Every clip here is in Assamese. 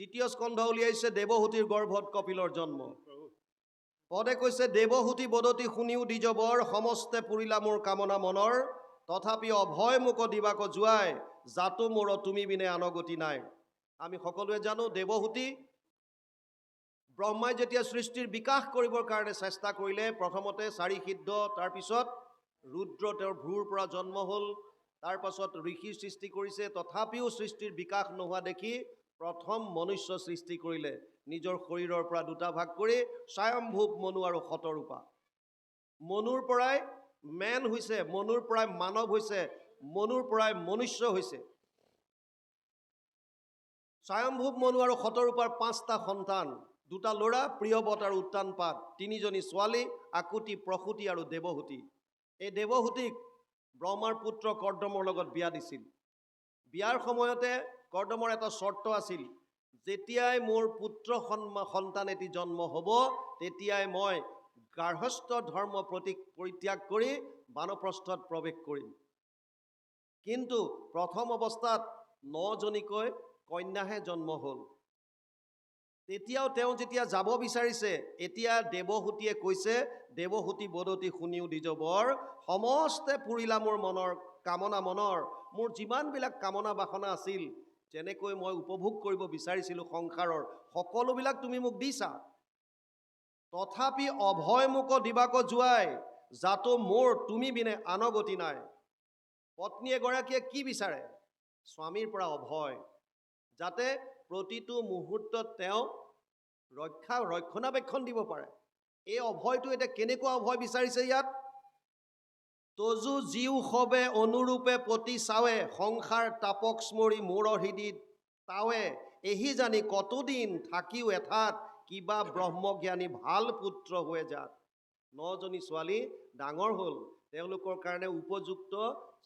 তৃতীয় স্কন্ধ উলিয়াইছে দেৱহূতিৰ গৰ্ভত কপিলৰ জন্ম। পদে কৈছে দেৱহূতি বদতি শুনিও দ্বিজবৰ সমস্তে পুৰিলা মোৰ কামনা মনৰ তথাপি অভয় মোক দিবাক জোৱাই জাতো মোৰ তুমি বিনে আনগতি নাই। আমি সকলোৱে জানো দেৱহূতি ব্ৰহ্মাই যেতিয়া সৃষ্টিৰ বিকাশ কৰিবৰ কাৰণে চেষ্টা কৰিলে প্ৰথমতে চাৰি সিদ্ধ তাৰপিছত ৰুদ্ৰ তেওঁৰ ভ্ৰুৰ পৰা জন্ম হ'ল তাৰপাছত ঋষিৰ সৃষ্টি কৰিছে তথাপিও সৃষ্টিৰ বিকাশ নোহোৱা দেখি প্ৰথম মনুষ্য সৃষ্টি কৰিলে নিজৰ শৰীৰৰ পৰা দুটা ভাগ কৰি স্বয়ম্ভূৱ মনু আৰু শতৰূপা। মনুৰ পৰাই মেন হৈছে, মনুৰ পৰাই মানৱ হৈছে, মনুৰ পৰাই মনুষ্য হৈছে। স্বয়ম্ভূৱ মনু আৰু শতৰূপাৰ 5টা সন্তান, 2টা ল'ৰা প্ৰিয়বত আৰু উত্তানপাত, 3জনী ছোৱালী আকুতি প্ৰসূতি আৰু দেৱহূতি। এই দেৱহূতিক ব্ৰহ্মাৰ পুত্ৰ কৰ্দমৰ লগত বিয়া দিছিল। বিয়াৰ সময়তে কৰ্দমৰ এটা চৰ্ত আছিল, যেতিয়াই মোৰ পুত্ৰ সন্তান এটি জন্ম হ'ব তেতিয়াই মই গাৰ্হস্থ ধৰ্ম পৰিত্যাগ কৰি বানপ্ৰস্থত প্ৰৱেশ কৰিম। কিন্তু প্ৰথম অৱস্থাত 9জনীকৈ কন্যাহে জন্ম হ'ল। তেতিয়াও তেওঁ যেতিয়া যাব বিচাৰিছে এতিয়া দেৱহূতিয়ে কৈছে দেৱহূতি বদতি শুনিও দ্বিজবৰ সমস্তে পুৰিলা মোৰ মনৰ কামনা মনৰ, মোৰ যিমানবিলাক কামনা বাসনা আছিল যেনেকৈ মই উপভোগ কৰিব বিচাৰিছিলোঁ সংসাৰৰ সকলোবিলাক তুমি মোক দিছা তথাপি অভয় মোক দিবাক জোৱাই জাতো মোৰ তুমি বিনে আনগতি নাই। পত্নী এগৰাকীয়ে কি বিচাৰে? স্বামীৰ পৰা অভয়, যাতে প্ৰতিটো মুহূৰ্তত তেওঁ ৰক্ষণাবেক্ষণ দিব পাৰে। এই অভয়টো এতিয়া কেনেকুৱা অভয় বিচাৰিছে ইয়াত? তজু জীও সবে অনুৰূপে পতি চাৱে সংসাৰ তাপক স্মৰি মোৰ হৃদিত তাৱে এহি জানি কতদিন থাকিও এঠাত কিবা ব্ৰহ্মজ্ঞানী ভাল পুত্ৰ হৈ যাত। 9জনী ছোৱালী ডাঙৰ হ'ল, তেওঁলোকৰ কাৰণে উপযুক্ত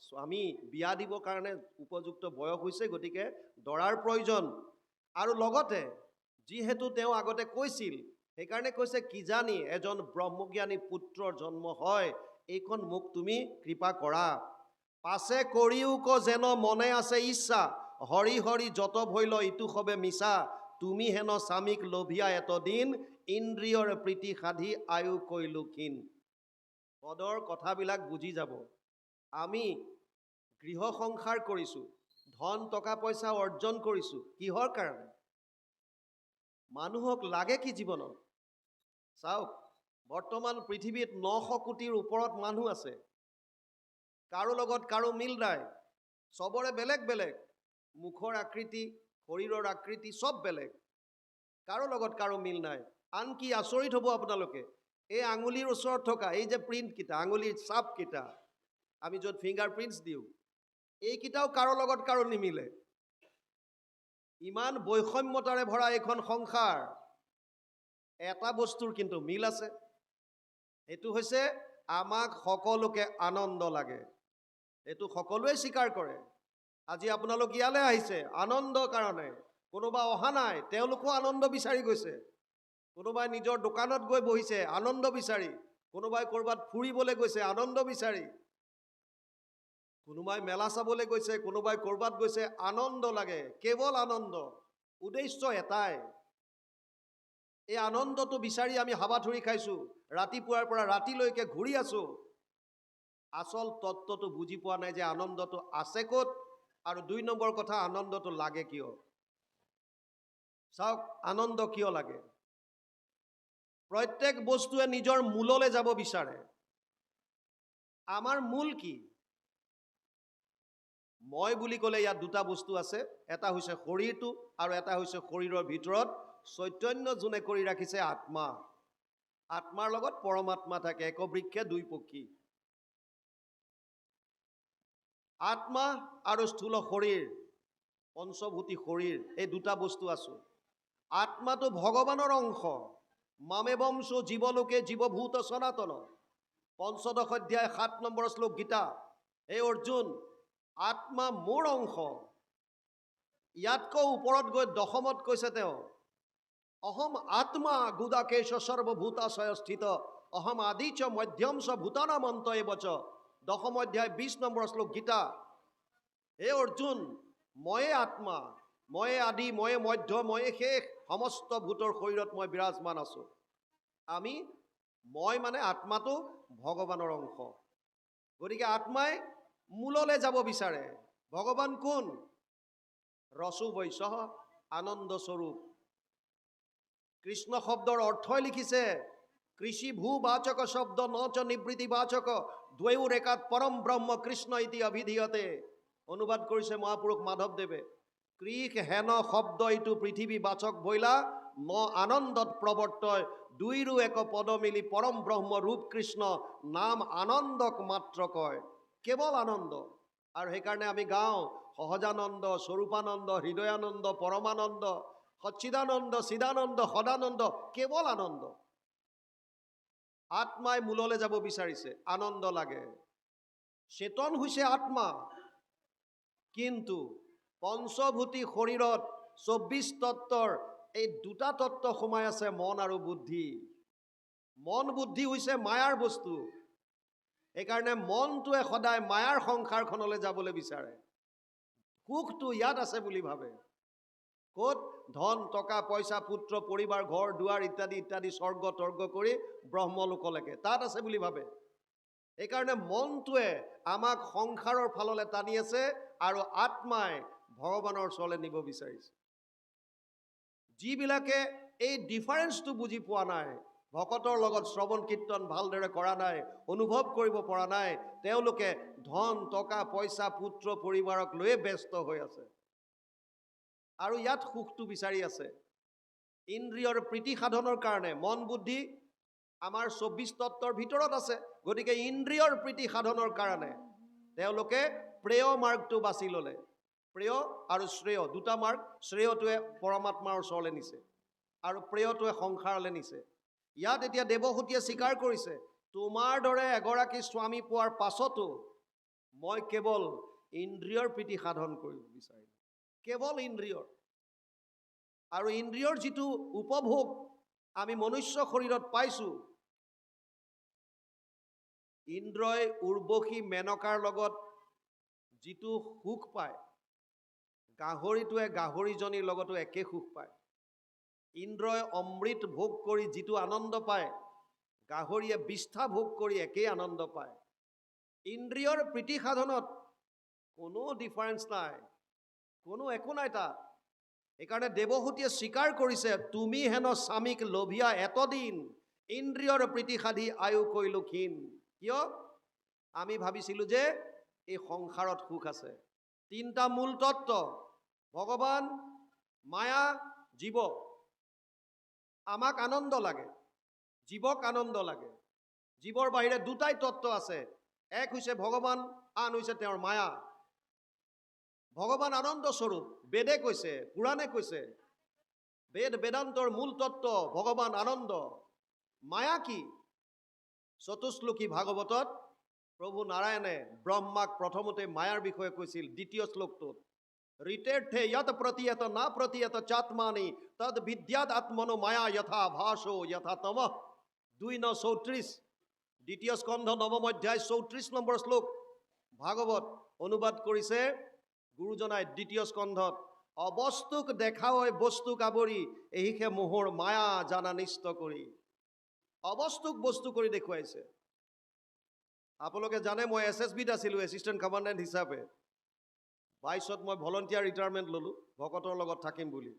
স্বামী বিয়া দিবৰ কাৰণে উপযুক্ত বয়স হৈছে, গতিকে দৰাৰ প্ৰয়োজন। আৰু লগতে যিহেতু তেওঁ আগতে কৈছিল সেইকাৰণে কৈছে কিজানি এজন ব্ৰহ্মজ্ঞানী পুত্ৰৰ জন্ম হয়, এইখন মোক তুমি কৃপা কৰা। পাছে কৰিও যেন মনে আছে ইচ্ছা হৰি হৰি যত ভৈল ইটো সবে মিছা তুমি হেন স্বামীক লোভিয়া এতদিন ইন্দ্ৰিয়ৰ প্ৰীতি সাধি আয়ু কৈলো ক্ষীণ। পদৰ কথাবিলাক বুজি যাব। আমি গৃহ সংসাৰ কৰিছোঁ, ধন টকা পইচা অৰ্জন কৰিছোঁ, কিহৰ কাৰণে? মানুহক লাগে কি জীৱনত? চাওক, বৰ্তমান পৃথিৱীত 900 কোটিৰ ওপৰত মানুহ আছে। কাৰো লগত কাৰো মিল নাই, চবৰে বেলেগ বেলেগ মুখৰ আকৃতি, শৰীৰৰ আকৃতি চব বেলেগ, কাৰো লগত কাৰো মিল নাই। আনকি আচৰিত হ'ব আপোনালোকে, এই আঙুলিৰ ওচৰত থকা এই যে প্ৰিণ্টকেইটা, আঙুলিৰ ছাপকেইটা, আমি য'ত ফিংগাৰ প্ৰিণ্টছ দিওঁ, এইকেইটাও কাৰো লগত কাৰো নিমিলে। ইমান বৈষম্যতাৰে ভৰা এইখন সংসাৰ, এটা বস্তুৰ কিন্তু মিল আছে, সেইটো হৈছে আমাক সকলোকে আনন্দ লাগে। এইটো সকলোৱে স্বীকাৰ কৰে। আজি আপোনালোক ইয়ালৈ আহিছে আনন্দৰ কাৰণে, কোনোবা অহা নাই তেওঁলোকো আনন্দ বিচাৰি গৈছে, কোনোবাই নিজৰ দোকানত গৈ বহিছে আনন্দ বিচাৰি, কোনোবাই ক'ৰবাত ফুৰিবলৈ গৈছে আনন্দ বিচাৰি, কোনোবাই মেলা চাবলৈ গৈছে, কোনোবাই ক'ৰবাত গৈছে, আনন্দ লাগে, কেৱল আনন্দ। উদ্দেশ্য এটাই, এই আনন্দটো বিচাৰি আমি হাবাথুৰি খাইছোঁ, ৰাতিপুৱাৰ পৰা ৰাতিলৈকে ঘূৰি আছোঁ। আচল তত্ত্বটো বুজি পোৱা নাই যে আনন্দটো আছে ক'ত, আৰু 2 নম্বৰ কথা, আনন্দটো লাগে কিয়? চাওক, আনন্দ কিয় লাগে? প্ৰত্যেক বস্তুৱে নিজৰ মূললৈ যাব বিচাৰে। আমাৰ মূল কি? মই বুলি ক'লে ইয়াত 2টা বস্তু আছে, এটা হৈছে শৰীৰটো আৰু এটা হৈছে শৰীৰৰ ভিতৰত চৈতন্য যোনে কৰি ৰাখিছে আত্মা। আত্মাৰ লগত পৰমাত্মা থাকে, একবৃক্ষে 2 পক্ষী। আত্মা আৰু স্থূল শৰীৰ, পঞ্চভূতি শৰীৰ, এই 2টা বস্তু আছো। আত্মাটো ভগৱানৰ অংশ, মামেবংশো জীৱলোকে জীৱভূত সনাতন, 15শ অধ্যায় 7 নম্বৰ শ্লোক গীতা। এই অৰ্জুন, আত্মা মোৰ অংশ। ইয়াতকৈ ওপৰত গৈ 10মত কৈছে তেওঁ, অহম আত্মা গুদাকেশ সৰ্বভূতাশয় স্থিত অহম আদি চ মধ্যম চ ভূতানাম অন্ত এবচ, 10ম অধ্যায় 20 নম্বৰ শ্লোক গীতা। হে অৰ্জুন, ময়ে আত্মা, ময়ে আদি, ময়ে মধ্য, ময়ে শেষ, সমস্ত ভূতৰ শৰীৰত মই বিৰাজমান আছোঁ। মই মানে আত্মাটো ভগৱানৰ অংশ। গতিকে আত্মাই মূললৈ যাব বিচাৰে। ভগৱান কোন? ৰসো বৈশঃ আনন্দ স্বৰূপ। কৃষ্ণ শব্দৰ অৰ্থই লিখিছে কৃষি ভূ বাচক শব্দ নচ নিবৃত্তি বাচক দ্বৈও ৰেখাত পৰম ব্ৰহ্ম কৃষ্ণ ইতি অভিধীয়তে। অনুবাদ কৰিছে মহাপুৰুষ মাধৱদেৱে। কৃষ হেন শব্দ ইটো পৃথিৱী বাচক বইলা ন আনন্দত প্ৰৱৰ্তয় দুইৰো এক পদ মিলি পৰম ব্ৰহ্ম ৰূপ কৃষ্ণ নাম আনন্দক মাত্ৰ কয়। কেৱল আনন্দ। আৰু সেইকাৰণে আমি গাওঁ সহজানন্দ, স্বৰূপানন্দ, হৃদয়ানন্দ, পৰমানন্দ, সচ্চিদানন্দ, চিদানন্দ, সদানন্দ, কেৱল আনন্দ। আত্মাই মূললৈ যাব বিচাৰিছে, আনন্দ লাগে। চেতন হৈছে আত্মা, কিন্তু পঞ্চভূতি শৰীৰত 24 তত্ত্বৰ এই দুটা তত্ত্ব সোমাই আছে, মন আৰু বুদ্ধি। মন বুদ্ধি হৈছে মায়াৰ বস্তু। সেইকাৰণে মনটোৱে সদায় মায়াৰ সংসাৰখনলৈ যাবলৈ বিচাৰে। সুখটো ইয়াত আছে বুলি ভাবে। ক'ত? ধন, টকা, পইচা, পুত্ৰ, পৰিবাৰ, ঘৰ দুৱাৰ ইত্যাদি ইত্যাদি স্বৰ্গ তৰ্গ কৰি ব্ৰহ্মলোকলৈকে তাত আছে বুলি ভাবে। সেইকাৰণে মনটোৱে আমাক সংসাৰৰ ফাললৈ টানি আছে আৰু আত্মাই ভগৱানৰ ওচৰলৈ নিব বিচাৰিছে। যিবিলাকে এই ডিফাৰেন্সটো বুজি পোৱা নাই, ভকতৰ লগত শ্ৰৱণ কীৰ্তন ভালদৰে কৰা নাই, অনুভৱ কৰিব পৰা নাই, তেওঁলোকে ধন, টকা, পইচা, পুত্ৰ, পৰিবাৰক লৈয়ে ব্যস্ত হৈ আছে আৰু ইয়াত সুখটো বিচাৰি আছে। ইন্দ্ৰিয়ৰ প্ৰীতি সাধনৰ কাৰণে মন বুদ্ধি আমাৰ 24 তত্ত্বৰ ভিতৰত আছে। গতিকে ইন্দ্ৰিয়ৰ প্ৰীতি সাধনৰ কাৰণে তেওঁলোকে প্ৰেয় মাৰ্গটো বাছি ল'লে। প্ৰেয় আৰু শ্ৰেয় দুটা মাৰ্গ। শ্ৰেয়টোৱে পৰমাত্মাৰ ওচৰলৈ নিছে আৰু প্ৰেয়টোৱে সংসাৰলৈ নিছে। ইয়াত এতিয়া দেৱহূতিয়ে স্বীকাৰ কৰিছে, তোমাৰ দৰে এগৰাকী স্বামী পোৱাৰ পাছতো মই কেৱল ইন্দ্ৰিয়ৰ প্ৰীতি সাধন কৰিব বিচাৰিম। কেৱল ইন্দ্ৰিয়ৰ। আৰু ইন্দ্ৰিয়ৰ যিটো উপভোগ আমি মনুষ্য শৰীৰত পাইছোঁ, ইন্দ্ৰই উৰ্বশী মেনকাৰ লগত যিটো সুখ পায়, গাহৰিটোৱে গাহৰিজনীৰ লগতো একে সুখ পায়। ইন্দ্ৰই অমৃত ভোগ কৰি যিটো আনন্দ পায়, গাহৰিয়ে বিষ্ঠা ভোগ কৰি একেই আনন্দ পায়। ইন্দ্ৰিয়ৰ প্ৰীতি সাধনত কোনো ডিফাৰেন্স নাই, একো নাই তাত। সেইকাৰণে দেৱহূতিয়ে স্বীকাৰ কৰিছে, তুমি হেন স্বামীক লোভিয়া এতদিন ইন্দ্ৰিয়ৰ প্ৰীতি সাধি আয়ু কৰিলো ক্ষীণ। কিয়? আমি ভাবিছিলোঁ যে এই সংসাৰত সুখ আছে। 3টা মূল তত্ত্ব, ভগৱান, মায়া, জীৱ। আমাক আনন্দ লাগে, জীৱক আনন্দ লাগে। জীৱৰ বাহিৰে 2টাই তত্ত্ব আছে, এক হৈছে ভগৱান, আন হৈছে তেওঁৰ মায়া। ভগৱান আনন্দ স্বৰূপ, বেদে কৈছে, পুৰাণে কৈছে। বেদান্তৰ মূল তত্ত্ব ভগৱান আনন্দ। মায়া কি? চতুশ্লোকী ভাগৱতত প্ৰভু নাৰায়ণে ব্ৰহ্মাক প্ৰথমতে মায়াৰ বিষয়ে কৈছিল 2য় শ্লোকটোত। ঋতেৰ্থে যত প্ৰতীয়ত না প্ৰতীয়ত চাত্মানি তদ বিদ্যাত আত্মনো মায়া যথা ভাসো যথা তমঃ। 2:34, 2য় স্কন্ধ 9ম অধ্যায় 34 নম্বৰ শ্লোক। ভাগৱত অনুবাদ কৰিছে গুৰুজনাই 2য় স্কন্ধত, অবস্তুক দেখাৱই বস্তুক আৱৰি এহিকে মোহৰ মায়া জানা নিষ্ট কৰি। অবস্তুক বস্তু কৰি দেখুৱাইছে। আপোনালোকে জানে মই SSBত আছিলোঁ, এছিষ্টেণ্ট কমাণ্ডেণ্ট হিচাপে। 22ত মই ভলণ্টিয়াৰ ৰিটায়াৰমেণ্ট ল'লোঁ ভকতৰ লগত থাকিম বুলি।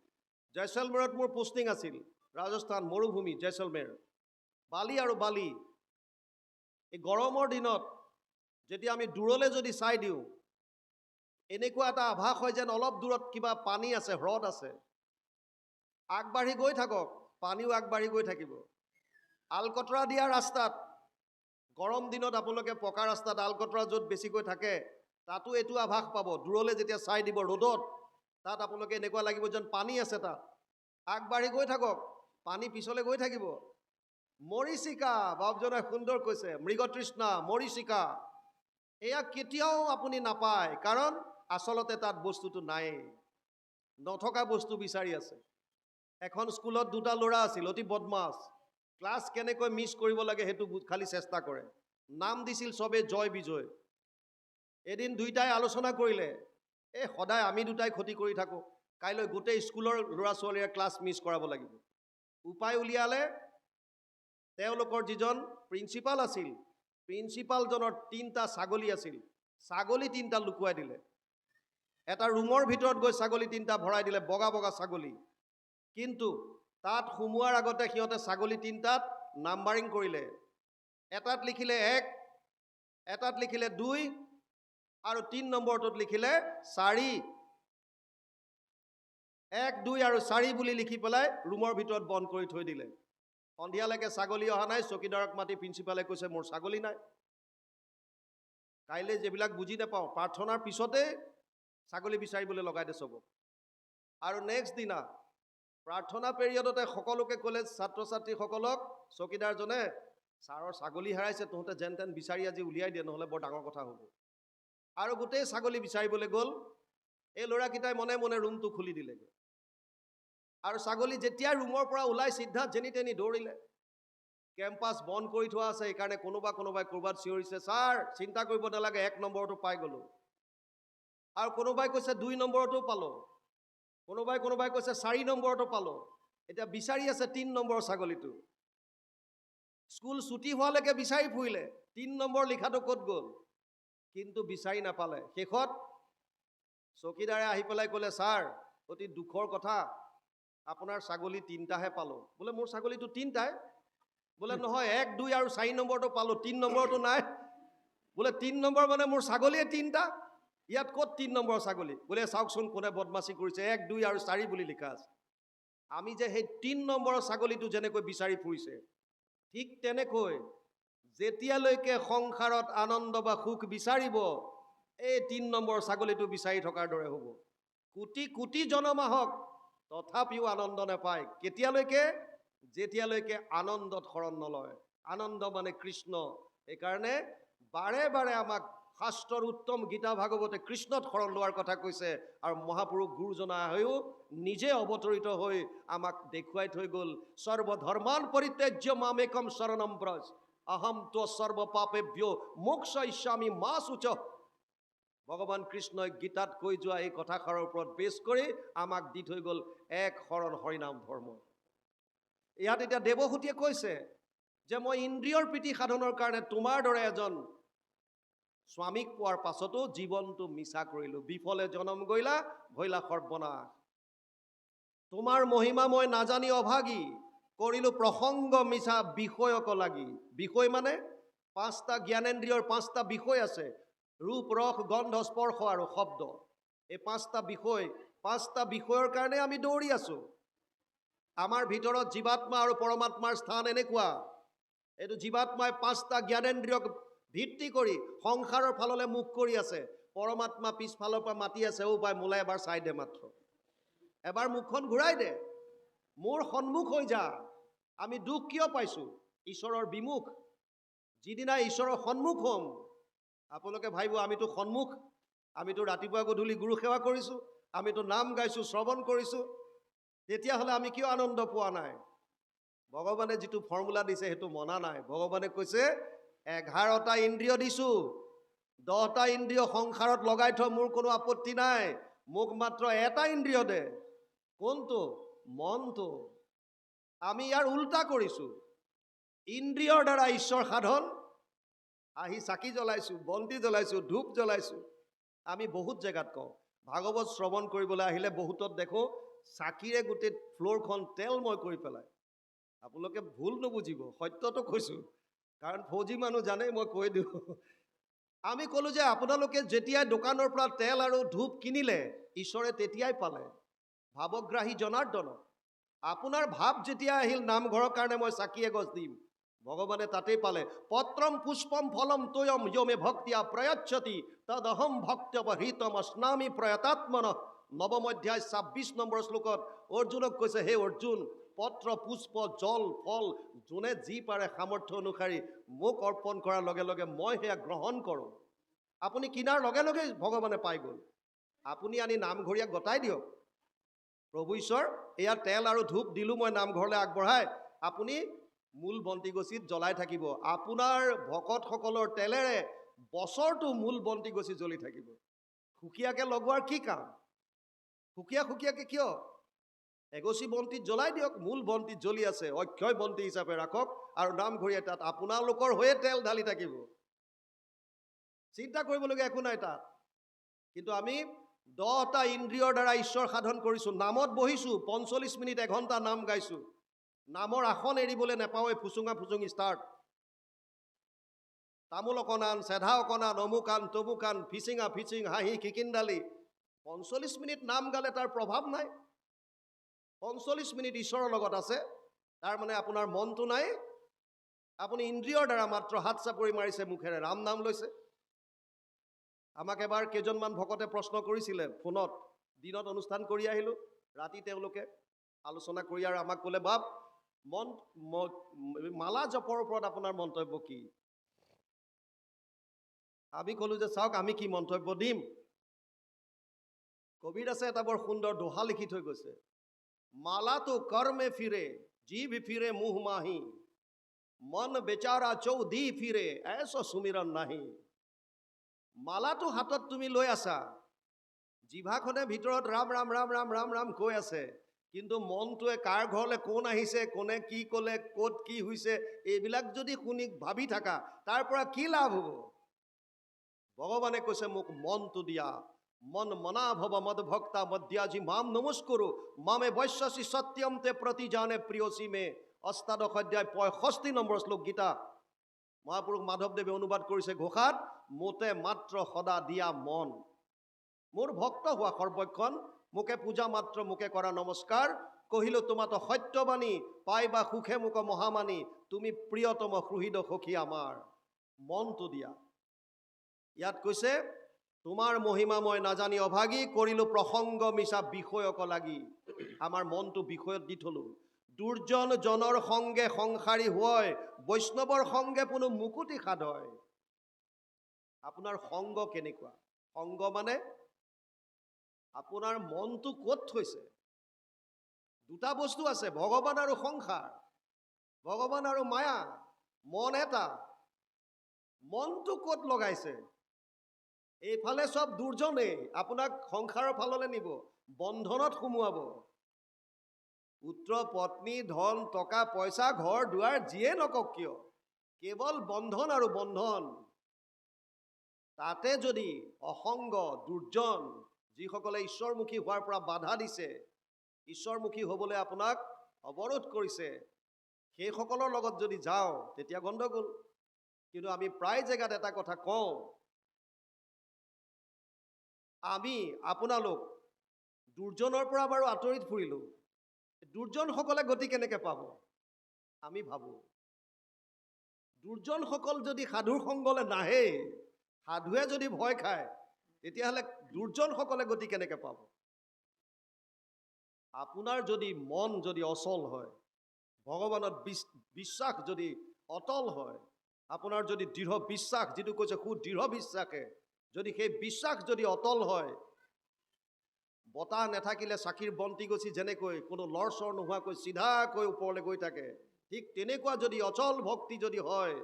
জয়ছলমেৰত মোৰ পোষ্টিং আছিল, ৰাজস্থান মৰুভূমি জয়ছলমেৰ। বালি আৰু বালি। এই গৰমৰ দিনত যেতিয়া আমি দূৰলৈ যদি চাই দিওঁ, এনেকুৱা এটা আভাস হয় যেন অলপ দূৰত কিবা পানী আছে, হ্ৰদ আছে। আগবাঢ়ি গৈ থাকক, পানীও আগবাঢ়ি গৈ থাকিব। আলকতৰা দিয়া ৰাস্তাত, গৰম দিনত আপোনালোকে পকা ৰাস্তাত আলকতৰা য'ত বেছিকৈ থাকে, তাতো এইটো আভাস পাব। দূৰলৈ যেতিয়া চাই দিব ৰ'দত, তাত আপোনালোকে এনেকুৱা লাগিব যেন পানী আছে তাত। আগবাঢ়ি গৈ থাকক, পানী পিছলৈ গৈ থাকিব। মৰীচিকা, বাপজনাই সুন্দৰ কৈছে, মৃগতৃষ্ণা, মৰীচিকা, এয়া কেতিয়াও আপুনি নাপায়, কাৰণ আচলতে তাত বস্তুটো নায়েই। নথকা বস্তু বিচাৰি আছে। এখন স্কুলত 2টা ল'ৰা আছিল, অতি বদমাছ। ক্লাছ কেনেকৈ মিছ কৰিব লাগে সেইটো খালি চেষ্টা কৰে। নাম দিছিল চবে জয় বিজয়। এদিন 2টাই আলোচনা কৰিলে, সদায় আমি 2টাই ক্ষতি কৰি থাকোঁ, কাইলৈ গোটেই স্কুলৰ ল'ৰা ছোৱালীয়ে ক্লাছ মিছ কৰাব লাগিব। উপায় উলিয়ালে তেওঁলোকৰ যিজন প্ৰিন্সিপাল আছিল, প্ৰিন্সিপালজনৰ 3টা ছাগলী আছিল, ছাগলী 3টা লুকুৱাই দিলে। এটা ৰুমৰ ভিতৰত গৈ ছাগলী 3টা ভৰাই দিলে, বগা বগা ছাগলী। কিন্তু তাত সোমোৱাৰ আগতে সিহঁতে ছাগলী 3টাত নাম্বাৰিং কৰিলে। এটাত লিখিলে 1, এটাত লিখিলে 2 আৰু 3 নম্বৰটোত লিখিলে 4। 1, 2 আৰু 4 বুলি লিখি পেলাই ৰুমৰ ভিতৰত বন্ধ কৰি থৈ দিলে। সন্ধিয়ালৈকে ছাগলী অহা নাই। চকীদাৰক মাতি প্ৰিন্সিপালে কৈছে মোৰ ছাগলী নাই। কাইলৈ যিবিলাক বুজি নাপাওঁ, প্ৰাৰ্থনাৰ পিছতে ছাগলী বিচাৰিবলৈ লগাই দে চবক। আৰু নেক্সট দিনা প্ৰাৰ্থনা পিৰিয়ডতে সকলোকে ক'লে, ছাত্ৰ ছাত্ৰীসকলক, চকীদাৰজনে ছাৰৰ ছাগলী হেৰাইছে, তহঁতে যেন তেন বিচাৰি আজি উলিয়াই দিয়ে, নহ'লে বৰ ডাঙৰ কথা হ'ব। আৰু গোটেই ছাগলী বিচাৰিবলৈ গ'ল। এই ল'ৰাকেইটাই মনে মনে ৰুমটো খুলি দিলেগৈ। আৰু ছাগলী যেতিয়া ৰুমৰ পৰা ওলাই চিধা যেনি তেনি দৌৰিলে। কেম্পাছ বন্ধ কৰি থোৱা আছে, সেইকাৰণে কোনোবাই ক'ৰবাত চিঞৰিছে, ছাৰ চিন্তা কৰিব নালাগে, 1 নম্বৰটো পাই গ'লোঁ। আৰু কোনোবাই কৈছে 2 নম্বৰটো পালোঁ, কোনোবাই কৈছে 4 নম্বৰটো পালোঁ। এতিয়া বিচাৰি আছে 3 নম্বৰ ছাগলীটো। স্কুল ছুটি হোৱালৈকে বিচাৰি ফুৰিলে 3 নম্বৰ লিখাটো ক'ত গ'ল, কিন্তু বিচাৰি নাপালে। শেষত চকীদাৰে আহি পেলাই ক'লে, ছাৰ অতি দুখৰ কথা, আপোনাৰ ছাগলী 3টাহে পালোঁ। বোলে মোৰ ছাগলীটো 3টাই? বোলে নহয়, 1, 2 আৰু 4 নম্বৰটো পালোঁ, 3 নম্বৰটো নাই। বোলে 3 নম্বৰ মানে মোৰ ছাগলীয়ে 3টা? ইয়াত ক'ত 3 নম্বৰ ছাগলী? বোলে চাওকচোন কোনে বদমাচি কৰিছে, 1, 2 আৰু 4 বুলি লিখা আছে। আমি যে সেই 3 নম্বৰৰ ছাগলীটো যেনেকৈ বিচাৰি ফুৰিছে, ঠিক তেনেকৈ যেতিয়ালৈকে সংসাৰত আনন্দ বা সুখ বিচাৰিব, এই 3 নম্বৰ ছাগলীটো বিচাৰি থকাৰ দৰে হ'ব। কোটি কোটি জনম আহক, তথাপিও আনন্দ নাপায়। কেতিয়ালৈকে? যেতিয়ালৈকে আনন্দত শৰণ নলয়। আনন্দ মানে কৃষ্ণ। সেইকাৰণে বাৰে বাৰে আমাক শাস্ত্ৰৰ উত্তম গীতা ভাগৱতে কৃষ্ণত শৰণ লোৱাৰ কথা কৈছে। আৰু মহাপুৰুষ গুৰুজনা হৈও নিজে অৱতৰিত হৈ আমাক দেখুৱাই থৈ গ'ল, সৰ্বধৰ্মান পৰিত্যাজ্য মামেকম শৰণম ব্ৰজ, অহম ত্ব সৰ্ব পাপেভ্যো মোক্ষয়িষ্যামি মা শুচঃ। ভগৱান কৃষ্ণই গীতাত কৈ যোৱা এই কথাষাৰৰ ওপৰত বেছ কৰি আমাক দি থৈ গ'ল এক শৰণ হৰিনাম ধৰ্ম। ইয়াত এতিয়া দেৱহূতিয়ে কৈছে যে মই ইন্দ্ৰিয়ৰ প্ৰীতি সাধনৰ কাৰণে তোমাৰ দৰে এজন স্বামীক পোৱাৰ পাছতো জীৱনটো মিছা কৰিলোঁ, বিফলে জনম গইলা ভৈলা সৰ্বনাশ। তোমাৰ মহিমা মই নাজানি অভাগী, কৰিলোঁ প্ৰসংগ মিছা বিষয়ক লাগি। বিষয় মানে 5টা জ্ঞানেন্দ্ৰিয়ৰ 5টা বিষয় আছে, ৰূপ ৰস গন্ধ স্পৰ্শ আৰু শব্দ। এই 5টা বিষয়ৰ কাৰণে আমি দৌৰি আছোঁ। আমাৰ ভিতৰত জীৱাত্মা আৰু পৰমাত্মাৰ স্থান এনেকুৱা, এইটো জীৱাত্মাই 5টা জ্ঞানেন্দ্ৰিয়ক ভিত্তি কৰি সংসাৰৰ ফাললৈ মুখ কৰি আছে। পৰমাত্মা পিছফালৰ পৰা মাতি আছে, অ' বাই মোলৈ এবাৰ চাই দে, মাত্ৰ এবাৰ মুখখন ঘূৰাই দে, মোৰ সন্মুখ হৈ যা। আমি দুখ কিয় পাইছোঁ? ঈশ্বৰৰ বিমুখ। যিদিনা ঈশ্বৰৰ সন্মুখ হ'ম, আপোনালোকে ভাবিব আমিতো সন্মুখ, আমিতো ৰাতিপুৱা গধূলি গুৰু সেৱা কৰিছোঁ, আমিতো নাম গাইছোঁ, শ্ৰৱণ কৰিছোঁ, তেতিয়াহ'লে আমি কিয় আনন্দ পোৱা নাই? ভগৱানে যিটো ফৰ্মুলা দিছে সেইটো মনা নাই। ভগৱানে কৈছে 11টা ইন্দ্ৰিয় দিছোঁ, 10টা ইন্দ্ৰিয় সংসাৰত লগাই থ, মোৰ কোনো আপত্তি নাই, মোক মাত্ৰ এটা ইন্দ্ৰিয় দে। কোনটো? মনটো। আমি ইয়াৰ উল্টা কৰিছোঁ, ইন্দ্ৰিয়ৰ দ্বাৰা ঈশ্বৰ সাধন। আহি চাকি জ্বলাইছোঁ, বন্তি জ্বলাইছোঁ, ধূপ জ্বলাইছোঁ। আমি বহুত জেগাত কওঁ, ভাগৱত শ্ৰৱণ কৰিবলৈ আহিলে বহুতত দেখোঁ চাকিৰে গোটেই ফ্ল'ৰখন তেলময় কৰি পেলাই। আপোনালোকে ভুল নুবুজিব, সত্যটো কৈছোঁ, কাৰণ ফৌজি মানুহ জানেই, মই কৈ দিওঁ। আমি ক'লোঁ যে আপোনালোকে যেতিয়াই দোকানৰ পৰা তেল আৰু ধূপ কিনিলে, ঈশ্বৰে তেতিয়াই পালে ভাৱগ্ৰাহী জনাৰ্দনক। আপোনাৰ ভাৱ যেতিয়া আহিল নামঘৰৰ কাৰণে মই চাকি এগছ দিম, ভগৱানে তাতেই পালে। পত্ৰম পুষ্পম ফলম তোয়ম য়মে ভক্তিয়া প্ৰয়চ্ছতি তদহম ভক্ত্যপহৃতম অস্নামি প্ৰয়তাত্মনঃ। 9ম অধ্যায় 26 নম্বৰ শ্লোকত অৰ্জুনক কৈছে, হে অৰ্জুন, পত্ৰ পুষ্প জল ফল যোনে যি পাৰে সামৰ্থ্য অনুসাৰী মোক অৰ্পণ কৰাৰ লগে লগে মই সেয়া গ্ৰহণ কৰোঁ। আপুনি কিনাৰ লগে লগে ভগৱানে পাই গ'ল। আপুনি আনি নামঘৰীয়াক গতাই দিয়ক, প্ৰভু ঈশ্বৰ এয়া তেল আৰু ধূপ দিলোঁ মই নামঘৰলৈ আগবঢ়াই, আপুনি মূল বন্তিগছিত জ্বলাই থাকিব। আপোনাৰ ভকতসকলৰ তেলেৰে বছৰটো মূল বন্তিগছি জ্বলি থাকিব। সুকীয়াকৈ লগোৱাৰ কি কাম? সুকীয়াকৈ কিয়? এগছি বন্তিত জ্বলাই দিয়ক, মূল বন্তিত জ্বলি আছে, অক্ষয় বন্তি হিচাপে ৰাখক আৰু নামঘৰীয়া তাত আপোনালোকৰ হৈয়ে তেল ঢালি থাকিব। চিন্তা কৰিবলগীয়া একো নাই তাত। কিন্তু আমি 10টা ইন্দ্ৰিয়ৰ দ্বাৰা ঈশ্বৰ সাধন কৰিছোঁ। নামত বহিছোঁ, 45 মিনিট 1 ঘণ্টা নাম গাইছোঁ। নামৰ আসন এৰিবলৈ নেপাওঁৱে, ফুচুঙি ষ্টাৰ্ট। তামোল অকণান, চেধা অকণান, অমুকান তমুকান, ফিচিং হাঁহি খিকিন্দালি। 45 মিনিট নাম গালে তাৰ প্ৰভাৱ নাই। 45 মিনিট ঈশ্বৰৰ লগত আছে, তাৰ মানে আপোনাৰ মনটো নাই। আপুনি ইন্দ্ৰিয়ৰ দ্বাৰা মাত্ৰ হাত চাপৰি মাৰিছে, মুখেৰে ৰাম নাম লৈছে। আমাক এবাৰ কেইজনমান ভকতে প্ৰশ্ন কৰিছিলে ফোনত, দিনত অনুষ্ঠান কৰি আহিলোঁ, ৰাতি তেওঁলোকে আলোচনা কৰি আৰু আমাক ক'লে, বাপ মালা জপৰ ওপৰত আপোনাৰ মন্তব্য কি? আমি ক'লোঁ যে চাওক, আমি কি মন্তব্য দিম। কবিৰ আছে এটা বৰ সুন্দৰ দোহা লিখি থৈ গৈছে, মালাটো কৰ্মে ফিৰে, জীৱ ফিৰে মুহ মাহি, মন বেচাৰা চৌধি ফিৰে, এছ সুমিৰণ নাহি। মালাটো হাতত তুমি লৈ আছা, জিভাখনে ভিতৰত ৰাম ৰাম ৰাম ৰাম ৰাম ৰাম কৈ আছে, কিন্তু মনটোৱে কাৰ ঘৰলৈ কোন আহিছে, কোনে কি ক'লে, ক'ত কি হৈছে, এইবিলাক যদি শুনি ভাবি থাকা, তাৰ পৰা কি লাভ হ'ব? ভগৱানে কৈছে মোক মনটো দিয়া। মন মনা ভৱ মদ ভক্তা মধ্যাজি মাম নমস্কৰো, মামে বৈশ্যসি সত্যম তে প্ৰতি জানে প্ৰিয়সী মে। অষ্টাদশ অধ্যায় 65 নম্বৰ শ্লোক গীতা। মহাপুৰুষ মাধৱদেৱে অনুবাদ কৰিছে ঘোষাত, মোতে মাত্ৰ সদা দিয়া মন। মোৰ ভক্ত হোৱা সৰ্বক্ষণ, মোকে পূজা মাত্ৰ, মোকে কৰা নমস্কাৰ। কহিলো তোমাতো সত্যবাণী, পাইবা সুখে মোক মহামানী, তুমি প্ৰিয়তম সুহৃদ সখী আমাৰ। মনটো দিয়া। ইয়াত কৈছে, তোমাৰ মহিমা মই নাজানি অভাগী, কৰিলো প্ৰসংগ মিছা বিষয়ক লাগি। আমাৰ মনটো বিষয়ত দি থলো। দুৰ্জন জনৰ সংগে সংসাৰী হয়, বৈষ্ণৱৰ সংগে কোনো মুকুতি সাধয়। আপোনাৰ সংগ কেনেকুৱা? সংগ মানে আপোনাৰ মনটো ক'ত থৈছে। দুটা বস্তু আছে, ভগৱান আৰু সংসাৰ, ভগৱান আৰু মায়া। মন এটা, মনটো ক'ত লগাইছে? এইফালে চব দুৰ্জনেই আপোনাক সংসাৰৰ ফাললৈ নিব, বন্ধনত সুমুৱাব। পুত্ৰ পত্নী ধন টকা পইচা ঘৰ দুৱাৰ যিয়ে নকওক কিয়, কেৱল বন্ধন আৰু বন্ধন। তাতে যদি অসংগ দুৰ্জন, যিসকলে ঈশ্বৰমুখী হোৱাৰ পৰা বাধা দিছে, ঈশ্বৰমুখী হ'বলৈ আপোনাক অৱৰোধ কৰিছে, সেইসকলৰ লগত যদি যাওঁ তেতিয়া গণ্ডগোল। কিন্তু আমি প্ৰায় জেগাত এটা কথা কওঁ, আমি আপোনালোক দুৰ্জনৰ পৰা বাৰু আঁতৰিত ফুৰিলোঁ, দুৰ্জনসকলে গতি কেনেকৈ পাব? আমি ভাবোঁ দুৰ্জনসকল যদি সাধুৰ সংগলৈ নাহে, সাধুৱে যদি ভয় খায়, তেতিয়াহ'লে দুৰ্জনসকলে গতি কেনেকৈ পাব? আপোনাৰ যদি মন যদি অচল হয়, ভগৱানত বিশ্বাস যদি অটল হয়, আপোনাৰ যদি দৃঢ় বিশ্বাস, যিটো কৈছে সুদৃঢ় বিশ্বাসে, যদি সেই বিশ্বাস যদি অটল হয়, বতাহ নাথাকিলে চাকিৰ বন্তি গছি যেনেকৈ কোনো লৰচৰ নোহোৱাকৈ চিধাকৈ ওপৰলৈ গৈ থাকে, ঠিক তেনেকুৱা যদি অচল ভক্তি যদি হয়,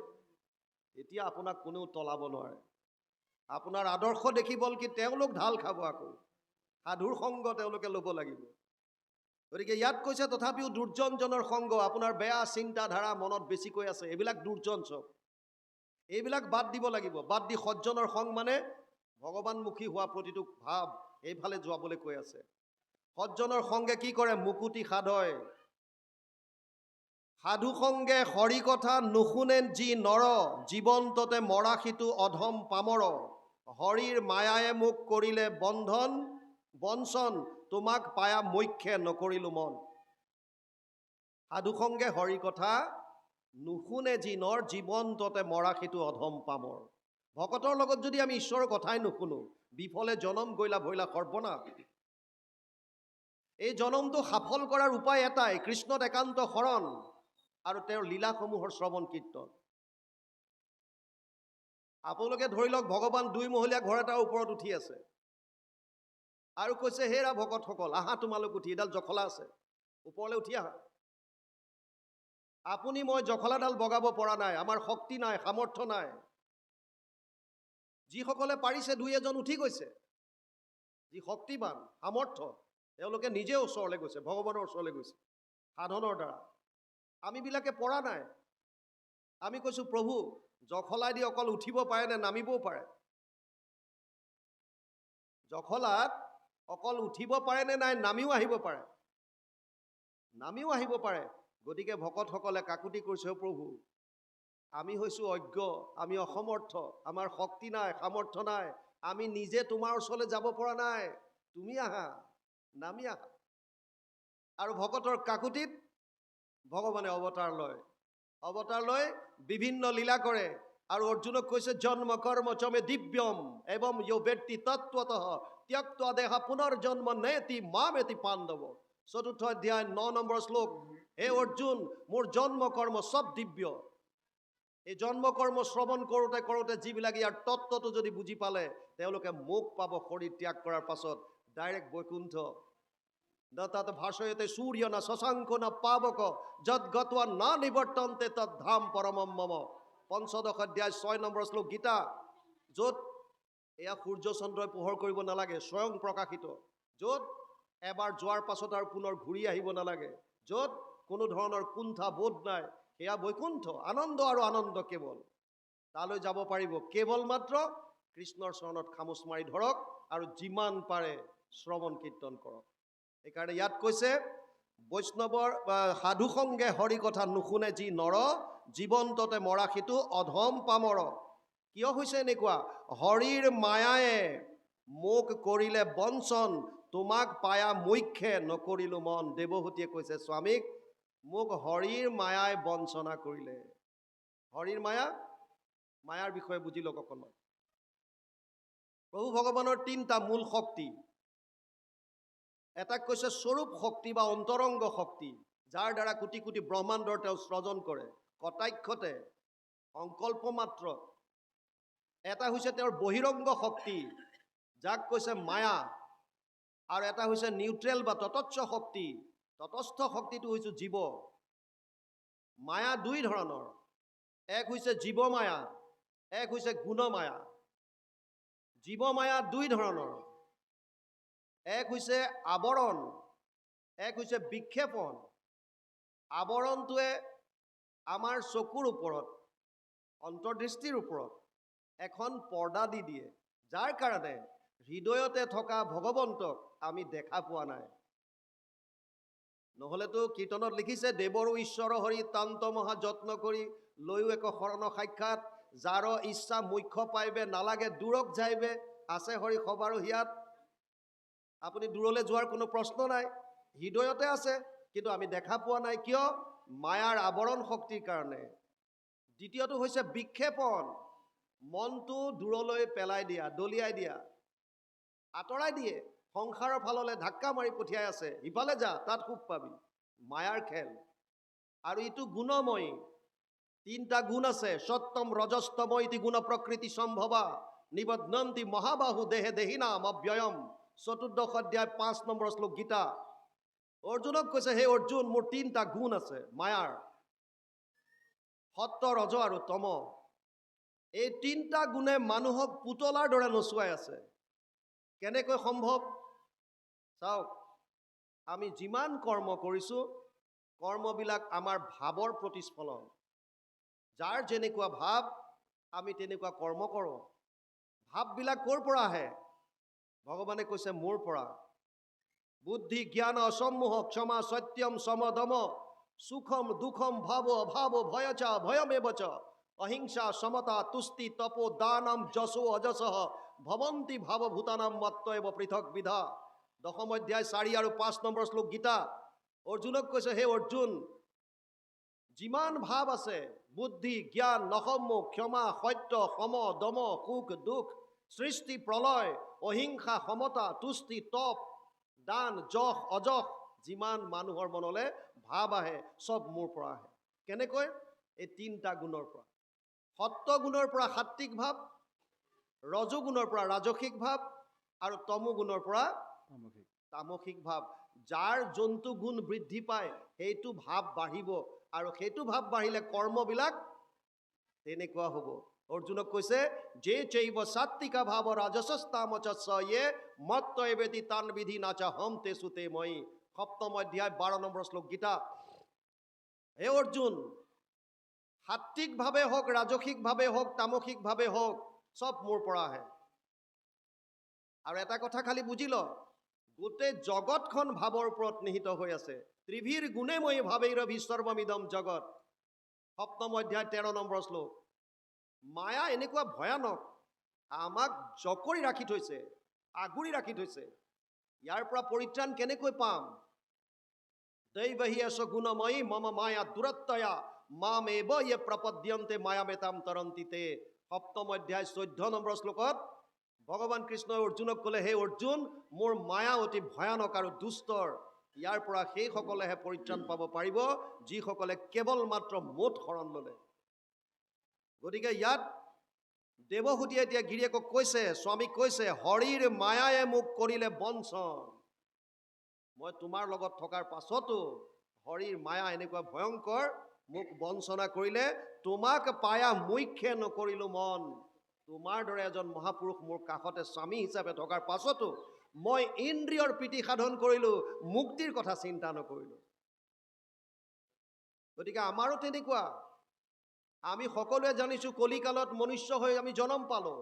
তেতিয়া আপোনাক কোনেও তলাব নোৱাৰে। আপোনাৰ আদৰ্শ দেখি বল কি তেওঁলোক ঢাল খাব, আকৌ সাধুৰ সংগ তেওঁলোকে ল'ব লাগিব। গতিকে ইয়াত কৈছে তথাপিও দুৰ্জনজনৰ সংগ, আপোনাৰ বেয়া চিন্তাধাৰা মনত বেছিকৈ আছে, এইবিলাক দুৰ্জন চব। এইবিলাক বাদ দিব লাগিব। বাদ দি সজ্জনৰ সংগ মানে ভগৱানমুখী হোৱা প্ৰতিটো ভাৱ, এইফালে যোৱাবলৈ কৈ আছে। সজ্জনৰ সংগে কি কৰে? মুকুতি সাধয়। সাধু সংগে হৰি কথা নুশুনে যি নৰ, জীৱন্ততে মৰাশিটো অধম পামৰ। হৰিৰ মায়ায়ে মোক কৰিলে বন্ধন বঞ্চন, তোমাক পায়া মৈক্ষে নকৰিলো মন। সাধু সংগে হৰি কথা নুশুনে যি নৰ, জীৱন্ততে মৰাশিটো অধম পামৰ। ভকতৰ লগত যদি আমি ঈশ্বৰৰ কথাই নুশুনো, বিফলে জনম গৈলা ভৈলা সৰ্বনাশ। এই জনমটো সফল কৰাৰ উপায় এটাই, কৃষ্ণত একান্ত শৰণ আৰু তেওঁৰ লীলাসমূহৰ শ্ৰৱণ কীৰ্তন। আপোনালোকে ধৰি লওক ভগৱান 2 মহলীয়া ঘৰ এটাৰ ওপৰত উঠি আছে আৰু কৈছে, হেৰা ভকতসকল আহা, তোমালোক উঠি, এডাল জখলা আছে, ওপৰলৈ উঠি আহা। আপুনি মই জখলাডাল বগাব পৰা নাই, আমাৰ শক্তি নাই, সামৰ্থ্য নাই। যিসকলে পাৰিছে 2 এজন উঠি গৈছে, যি শক্তিবান সামৰ্থ্য, তেওঁলোকে নিজে ওচৰলৈ গৈছে, ভগৱানৰ ওচৰলৈ গৈছে সাধনৰ দ্বাৰা। আমিবিলাকে পৰা নাই। আমি কৈছোঁ প্ৰভু জখলাই দি অকল উঠিব পাৰে নে নামিবও পাৰে? জখলাত অকল উঠিব পাৰে নে নাই নামিও আহিব পাৰে? নামিও আহিব পাৰে। গতিকে ভকতসকলে কাকুতি কৰিছে, প্ৰভু আমি হৈছোঁ অজ্ঞ, আমি অসমৰ্থ, আমাৰ শক্তি নাই, সামৰ্থ্য নাই, আমি নিজে তোমাৰ ওচৰলৈ যাব পৰা নাই, তুমি আহা, নামি আহা। আৰু ভকতৰ কাকুতিত ভগৱানে অৱতাৰ লৈ বিভিন্ন লীলা কৰে। আৰু অৰ্জুনক কৈছে জন্ম কৰ্ম চমে দিব্যম এবং য়ো ব্যক্তি তত্ত্বতঃ ত্যক্ত্বা দেহা পুনৰ্জন্ম নেতি মামেতি পাণ্ডৱ। 4th অধ্যায় 9 নম্বৰ শ্লোক। হে অৰ্জুন, মোৰ জন্ম কৰ্ম সব দিব্য। এই জন্ম কৰ্ম শ্ৰৱণ কৰোঁতে কৰোঁতে যিবিলাক ইয়াৰ তত্ত্বটো যদি বুজি পালে, তেওঁলোকে মোক পাব শৰীৰ ত্যাগ কৰাৰ পাছত ডাইৰেক্ট বৈকুণ্ঠ। তাত ভাষয়তে সূৰ্য না শশাঙ্ক না পাবক যদ গত্বা না নিবৰ্তন্তে তদ ধাম পৰমম মম। 5th অধ্যায় 6 নম্বৰ শ্লোক গীতা, য'ত এয়া সূৰ্য চন্দ্ৰই পোহৰ কৰিব নালাগে, স্বয়ং প্ৰকাশিত, য'ত এবাৰ যোৱাৰ পাছত আৰু পুনৰ ঘূৰি আহিব নালাগে, য'ত কোনো ধৰণৰ কুণ্ঠা বোধ নাই, সেয়া বৈকুণ্ঠ, আনন্দ আৰু আনন্দ কেৱল। তালৈ যাব পাৰিব কেৱল মাত্ৰ কৃষ্ণৰ চৰণত খামোচ মাৰি ধৰক আৰু যিমান পাৰে শ্ৰৱণ কীৰ্তন কৰক। সেইকাৰণে ইয়াত কৈছে বৈষ্ণৱৰ সাধু সংগে হৰি কথা নুশুনে যি নৰ, জীৱন্ততে মৰা সিটো অধম পামৰ। কিয় হৈছে এনেকুৱা? হৰিৰ মায়ায়ে মোক কৰিলে বঞ্চন, তোমাক পায়া মুখ্যে নকৰিলো মন। দেৱহূতিয়ে কৈছে স্বামীক, মোক হৰিৰ মায়াই বঞ্চনা কৰিলে। হৰিৰ মায়াৰ বিষয়ে বুজি লওক অকণমান। প্ৰভু ভগৱানৰ 3টা মূল শক্তি। এটাক কৈছে স্বৰূপ শক্তি বা অন্তৰংগ শক্তি, যাৰ দ্বাৰা কোটি কোটি ব্ৰহ্মাণ্ডৰ তেওঁ সৃজন কৰে কটাক্ষতে, সংকল্প মাত্ৰ। এটা হৈছে তেওঁৰ বহিৰংগ শক্তি, যাক কৈছে মায়া। আৰু এটা হৈছে নিউট্ৰেল বা তটচ্ছ শক্তি। তটস্থ শক্তিটো হৈছে জীৱ। মায়া 2 ধৰণৰ, এক হৈছে জীৱ মায়া, এক হৈছে গুণমায়া। জীৱ মায়া 2 ধৰণৰ, এক হৈছে আৱৰণ, এক হৈছে বিক্ষেপণ। আৱৰণটোৱে আমাৰ চকুৰ ওপৰত, অন্তৰ্দৃষ্টিৰ ওপৰত এখন পৰ্দা দি দিয়ে, যাৰ কাৰণে হৃদয়তে থকা ভগৱন্তক আমি দেখা পোৱা নাই। নহ'লেতো কীৰ্তনত লিখিছে দেৱৰো ঈশ্বৰ হৰি তান্ত মহা যত্ন কৰি লৈও এক শৰণ সাক্ষাৎ, যাৰ ইচ্ছা মুখ্য পাইবে নালাগে দূৰক যাইবে, আছে হৰি সবাৰো হিয়াত। আপুনি দূৰলৈ যোৱাৰ কোনো প্ৰশ্ন নাই, হৃদয়তে আছে, কিন্তু আমি দেখা পোৱা নাই। কিয়? মায়াৰ আৱৰণ শক্তিৰ কাৰণে। দ্বিতীয়টো হৈছে বিক্ষেপণ, মনটো দূৰলৈ পেলাই দিয়া, দলিয়াই দিয়া, আঁতৰাই দিয়ে, সংসাৰৰ ফাললৈ ধাক্কা মাৰি পঠিয়াই আছে, ইফালে যা, তাত সুখ পাবি। মায়াৰ খেল। আৰু ইটো গুণময়ী। 3টা গুণ আছে, সত্যম ৰজস্তম ইতি গুণ প্ৰকৃতি সম্ভৱা নিবধ্নন্তি মহাবাহু দেহে দেহিনাম অব্যয়ম। 4th অধ্যায় 5 নম্বৰ শ্লোক গীতা। অৰ্জুনক কৈছে, হে অৰ্জুন, মোৰ 3টা গুণ আছে মায়াৰ, সত্য, ৰজ আৰু তম। এই 3টা গুণে মানুহক পুতলাৰ দৰে নচুৱাই আছে। কেনেকৈ সম্ভৱ? চাওক, আমি যিমান কৰ্ম কৰিছোঁ, কৰ্মবিলাক আমাৰ ভাৱৰ প্ৰতিস্ফলন। যাৰ যেনেকুৱা ভাৱ, আমি তেনেকুৱা কৰ্ম কৰোঁ। ভাৱবিলাক ক'ৰ পৰা আহে? ভগৱানে কৈছে মোৰ পৰা। বুদ্ধি জ্ঞান অসম্মোহ ক্ষমা সত্যম সমদম সুখম দুখম ভাব অভাব ভয়চা ভয়মেবচ অহিংসা সমতা তুষ্টি তপো দানম যশো অজসহ ভবন্তি ভাৱভূতানাম মত্তএব পৃথক বিধা। 10ম অধ্যায় 4 আৰু 5 নম্বৰ শ্লোক গীতা। অৰ্জুনক কৈছে, হে অৰ্জুন, যিমান ভাৱ আছে, বুদ্ধি জ্ঞান নসম্মোহ ক্ষমা সত্য সম দম সুখ দুখ সৃষ্টি প্ৰলয় অহিংসা সমতা তুষ্টি তপ দান যশ অযশ, যিমান মানুহৰ মনলৈ ভাৱ আহে চব মোৰ পৰা আহে। কেনেকৈ? এই 3টা গুণৰ পৰা। সত্য গুণৰ পৰা সাত্বিক ভাৱ, ৰজু গুণৰ পৰা ৰাজসিক ভাৱ আৰু তমো গুণৰ পৰা তামসিক ভাৱ। যাৰ যোনটো গুণ বৃদ্ধি পায় সেইটো ভাৱ বাঢ়িব, আৰু সেইটো ভাৱ বাঢ়িলে কৰ্মবিলাক তেনেকুৱা হ'ব। অৰ্জুনক কৈছে যে চৈব সাত্বিকা ভাৱ ৰাজসস্তামচস্য ইয়ে মত্ত এবেতি তান বিধি নাচা হম তেসু তে মই। 7ম অধ্যায় 12 নম্বৰ শ্লোক গীতা। হে অৰ্জুন, সাত্বিকভাৱে হওক, ৰাজসিকভাৱে হওক, তামসিকভাৱে হওক, চব মোৰ পৰা আহে। আৰু এটা কথা খালি বুজি ল, গোটেই জগতখন ভাৱৰ ওপৰত নিহিত হৈ আছে। ত্ৰিভীৰ গুণে মই ভাৱেৰভি সৰ্বমিদম জগত। 7ম অধ্যায় 13 নম্বৰ শ্লোক। মায়া এনেকুৱা ভয়ানক, আমাক জকৰি ৰাখি থৈছে, আগুৰি ৰাখি থৈছে। ইয়াৰ পৰা পৰিত্ৰাণ কেনেকৈ পাম? দৈবহী এস গুণময়ী মম মায়া দুৰত্তয়া মাম এব ইয়ে প্ৰপদ্যন্তে মায়ামেতাম তৰন্তিতে। 7ম অধ্যায় 14 নম্বৰ শ্লোকত ভগৱান কৃষ্ণই অৰ্জুনক ক'লে, হে অৰ্জুন, মোৰ মায়া অতি ভয়ানক আৰু দুষ্টৰ। ইয়াৰ পৰা সেইসকলেহে পৰিত্ৰাণ পাব পাৰিব যিসকলে কেৱল মাত্ৰ মোত শৰণ ল'লে। গতিকে ইয়াত দেৱহূতিয়ে এতিয়া গিৰিয়েকক কৈছে, স্বামীক কৈছে, হৰিৰ মায়ায়ে মোক কৰিলে বঞ্চন। মই তোমাৰ লগত থকাৰ পাছতো হৰিৰ মায়া এনেকুৱা ভয়ংকৰ, মোক বঞ্চনা কৰিলে। তোমাক পায়া মুখ্যে নকৰিলো মন। তোমাৰ দৰে এজন মহাপুৰুষ মোৰ কাষতে স্বামী হিচাপে থকাৰ পাছতো মই ইন্দ্ৰিয়ৰ প্ৰীতি সাধন কৰিলো, মুক্তিৰ কথা চিন্তা নকৰিলো। গতিকে আমাৰো তেনেকুৱা। আমি সকলোৱে জানিছো কলিকালত মনুষ্য হৈ আমি জন্ম পালো।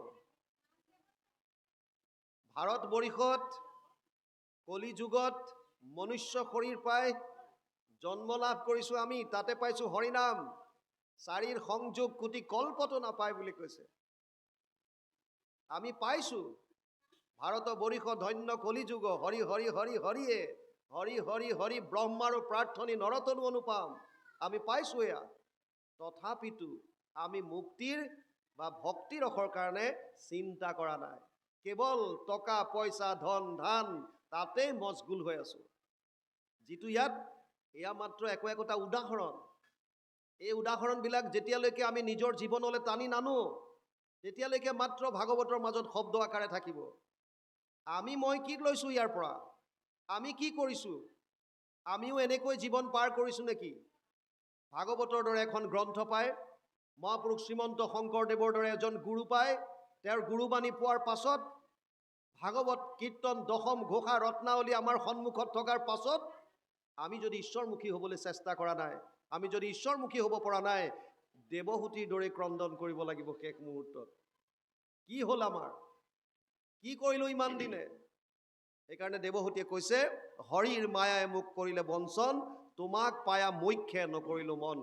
ভাৰতবৰ্ষত কলি যুগত মনুষ্য শৰীৰ পাই জন্ম লাভ কৰিছো আমি। তাতে পাইছো হৰিনাম, 4ৰ সংযোগ কোটি কল্পতো নাপায় বুলি কৈছে। আমি পাইছো ভাৰতবৰ্ষ ধন্য কলি যুগ, হৰি হৰি হৰি হৰিয়ে, হৰি হৰি হৰি ব্ৰহ্মাৰো প্ৰাৰ্থনী নৰতনু অনুপাম। আমি পাইছো এয়া। তথাপিতো আমি মুক্তিৰ বা ভক্তি ৰসৰ কাৰণে চিন্তা কৰা নাই। কেৱল টকা পইচা ধন ধান তাতেই মছগুল হৈ আছো। যিটো ইয়াত এয়া মাত্ৰ একোটা উদাহৰণ। এই উদাহৰণবিলাক যেতিয়ালৈকে আমি নিজৰ জীৱনলৈ টানি নানো, তেতিয়ালৈকে মাত্ৰ ভাগৱতৰ মাজত শব্দ আকাৰে থাকিব। মই কি লৈছো ইয়াৰ পৰা? আমি কি কৰিছো? আমিও এনেকৈ জীৱন পাৰ কৰিছো নেকি? ভাগৱতৰ দৰে এখন গ্ৰন্থ পায়, মহাপুৰুষ শ্ৰীমন্ত শংকৰদেৱৰ দৰে এজন গুৰু পায়, তেওঁৰ গুৰুবাণী পোৱাৰ পাছত, ভাগৱত কীৰ্তন দশম ঘোষা ৰত্নাৱলী আমাৰ সন্মুখত থকাৰ পাছত আমি যদি ঈশ্বৰমুখী হ'বলৈ চেষ্টা কৰা নাই, আমি যদি ঈশ্বৰমুখী হ'ব পৰা নাই, দেৱহূতিৰ দৰে ক্ৰন্দন কৰিব লাগিব শেষ মুহূৰ্তত। কি হ'ল আমাৰ? কি কৰিলো ইমান দিনে? সেইকাৰণে দেৱহূতিয়ে কৈছে, হৰিৰ মায়াই মোক কৰিলে বঞ্চন, তোমাক পায়া মুখ্যে নকৰিলো মন।